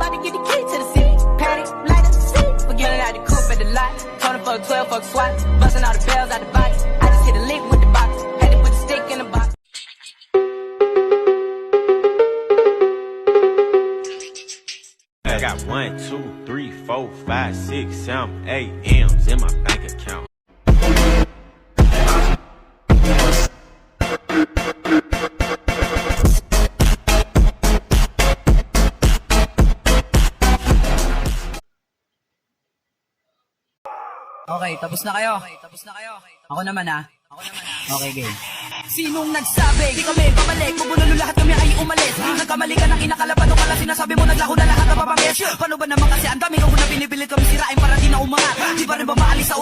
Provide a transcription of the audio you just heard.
about to get the key to the city. Patty, light up the city. Forgetting out the coupe at the lot. Told him fuck 12, fuck SWAT. Busting all the bells out the box. I just hit a lick with the box. Had to put the stick in the box. I got 1, 2, 3, 4, 5, 6, 7, 8 M's in my bank account. Okay, tapos na kayo. Ako naman ha. Okay, game. Sinong nagsabi? Di kami babalik. Bubulalo lahat kami ay umalis. Nagkamali ka ng inakalaban ka lang sinasabi mo naglaho na lahat ng papangis. Paano ba naman kasi ang dami ko na binibilit kami sirain para di na umangat. Di ba rin ba maalis sa